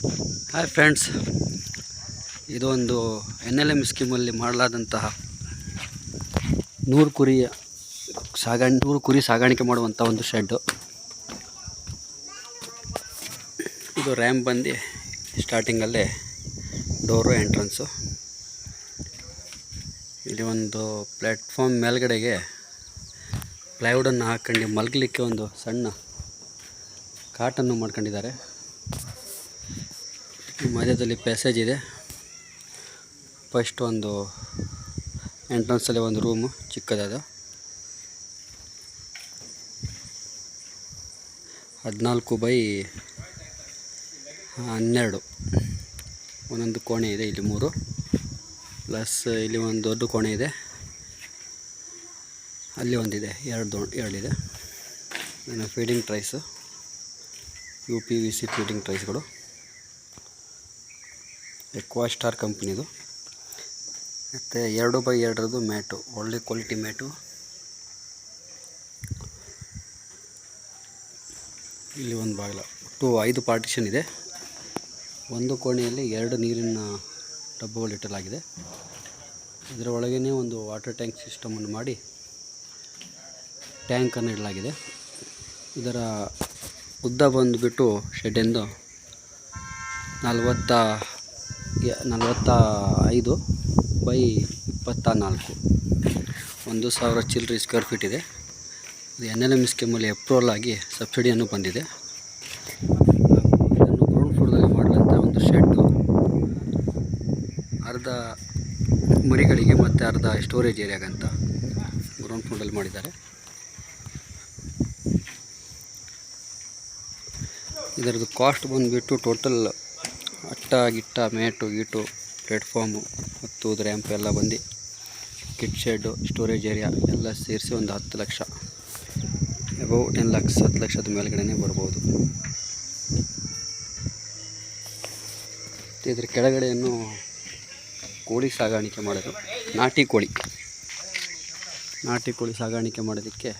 Hi friends, ಇದು ಒಂದು NLM ಸ್ಕೀಮಲ್ಲಿ ಮಾಡಲಾದಂತಹ 100 ಕುರಿ ಸಾಗಾಣಿಕೆ ಮಾಡುವಂಥ ಒಂದು ಶೆಡ್ಡು. ಇದು ರ್ಯಾಂಪ್ ಬಂದು ಸ್ಟಾರ್ಟಿಂಗಲ್ಲೇ ಡೋರು ಎಂಟ್ರೆನ್ಸು. ಇಲ್ಲಿ ಒಂದು ಪ್ಲ್ಯಾಟ್ಫಾರ್ಮ್ ಮೇಲ್ಗಡೆಗೆ ಪ್ಲೈವುಡನ್ನು ಹಾಕ್ಕೊಂಡು ಮಲಗಲಿಕ್ಕೆ ಒಂದು ಸಣ್ಣ ಕಾಟನ್ನು ಮಾಡ್ಕೊಂಡಿದ್ದಾರೆ. ಮಧ್ಯದಲ್ಲಿ ಪ್ಯಾಸೇಜ್ ಇದೆ. ಫಸ್ಟ್ ಒಂದು ಎಂಟ್ರೆನ್ಸಲ್ಲಿ ಒಂದು ರೂಮು ಚಿಕ್ಕದಾದ 14x12 ಒಂದೊಂದು ಕೋಣೆ ಇದೆ. ಇಲ್ಲಿ 3 ಪ್ಲಸ್ ಇಲ್ಲಿ ಒಂದು ದೊಡ್ಡ ಕೋಣೆ ಇದೆ. ಅಲ್ಲಿ ಒಂದಿದೆ, ಎರಡಿದೆ. ಇನ್ನು ಫೀಡಿಂಗ್ ಟ್ರೈಸು, UPVC ಫೀಡಿಂಗ್ ಟ್ರೈಸ್ಗಳು, ಎಕ್ವಾಸ್ಟಾರ್ ಕಂಪ್ನಿದು. ಮತ್ತು 2x2 ಮ್ಯಾಟು, ಒಳ್ಳೆ ಕ್ವಾಲಿಟಿ ಮ್ಯಾಟು. ಇಲ್ಲಿ ಒಂದು ಬಾಗಿಲ, ಒಟ್ಟು 5 ಪಾರ್ಟಿಷನ್ ಇದೆ. ಒಂದು ಕೋಣೆಯಲ್ಲಿ 2 ನೀರಿನ ಟಬ್ಬುಗಳು ಇಟ್ಟಲಾಗಿದೆ. ಇದರ ಒಳಗೇ ಒಂದು ವಾಟರ್ ಟ್ಯಾಂಕ್ ಸಿಸ್ಟಮನ್ನು ಮಾಡಿ ಟ್ಯಾಂಕನ್ನು ಇಡಲಾಗಿದೆ. ಇದರ ಉದ್ದ ಬಂದುಬಿಟ್ಟು ಶೆಡ್ಡಿಂದು 45x24, 1000 ಚಿಲ್ಲರೆ ಸ್ಕ್ವೇರ್ ಫೀಟ್ ಇದೆ. ಇದು NLM ಸ್ಕೀಮಲ್ಲಿ ಅಪ್ರೂವಲ್ ಆಗಿ ಸಬ್ಸಿಡಿಯನ್ನು ಬಂದಿದೆ. ಇದನ್ನು ಗ್ರೌಂಡ್ ಫ್ಲೋರ್ದಲ್ಲಿ ಮಾಡಿದಂಥ ಒಂದು ಶೆಡ್ಡು ಅರ್ಧ ಮರಿಗಳಿಗೆ ಮತ್ತು ಅರ್ಧ ಸ್ಟೋರೇಜ್ ಏರಿಯಾಗಂತ ಗ್ರೌಂಡ್ ಫ್ಲೋರಲ್ಲಿ ಮಾಡಿದ್ದಾರೆ. ಇದರದ್ದು ಕಾಸ್ಟ್ ಬಂದುಬಿಟ್ಟು ಟೋಟಲ್ ಅಟ್ಟ ಗಿಟ್ಟ ಮ್ಯಾಟು ಗೀಟು ಪ್ಲ್ಯಾಟ್ಫಾರ್ಮು ಮತ್ತು ರ್ಯಾಂಪ್ ಎಲ್ಲ ಬಂದು ಕಿಟ್ ಶೆಡ್ಡು ಸ್ಟೋರೇಜ್ ಏರಿಯಾ ಎಲ್ಲ ಸೇರಿಸಿ ಒಂದು 10 ಲಕ್ಷ, ಅಬೌವ್ 10 ಲಕ್ಷ, 10 ಲಕ್ಷದ ಮೇಲ್ಗಡೆ ಬರ್ಬೋದು. ಮತ್ತು ಇದ್ರ ಕೆಳಗಡೆಯನ್ನು ಕೋಳಿ ಸಾಗಾಣಿಕೆ ಮಾಡೋದು, ನಾಟಿ ಕೋಳಿ ಸಾಗಾಣಿಕೆ ಮಾಡೋದಕ್ಕೆ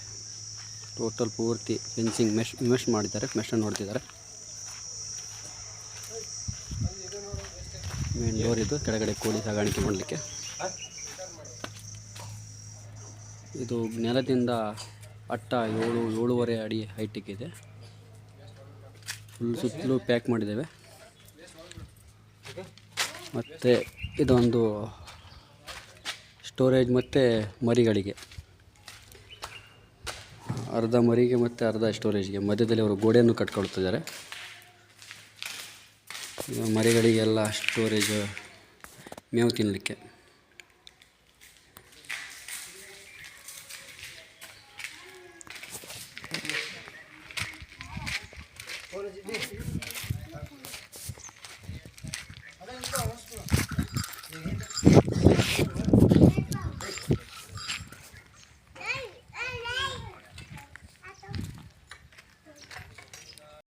ಟೋಟಲ್ ಪೂರ್ತಿ ಫೆನ್ಸಿಂಗ್ ಮೆಶ್ ಮಾಡಿದ್ದಾರೆ. ಮೆಶನ್ನು ನೋಡ್ತಿದ್ದಾರೆ. ಮೇನ್ ಡೋರ್ ಇದು ಕೆಳಗಡೆ ಕೋಳಿ ಸಾಗಾಣಿಕೆ ಮಾಡಲಿಕ್ಕೆ. ಇದು ನೆಲದಿಂದ ಅಟ್ಟ 7.5 ಅಡಿ ಹೈಟಿಗೆ ಇದೆ. ಫುಲ್ ಸುತ್ತಲೂ ಪ್ಯಾಕ್ ಮಾಡಿದ್ದೇವೆ. ಮತ್ತು ಇದೊಂದು ಸ್ಟೋರೇಜ್ ಮತ್ತು ಮರಿಗಳಿಗೆ, ಅರ್ಧ ಮರಿಗೆ ಮತ್ತು ಅರ್ಧ ಸ್ಟೋರೇಜ್ಗೆ ಮಧ್ಯದಲ್ಲಿ ಅವರು ಗೋಡೆಯನ್ನು ಕಟ್ಕೊಳ್ತಿದ್ದಾರೆ. ಮರಿಗಳಿಗೆಲ್ಲ ಸ್ಟೋರೇಜ್, ಮೇವು ತಿನ್ನಲಿಕ್ಕೆ.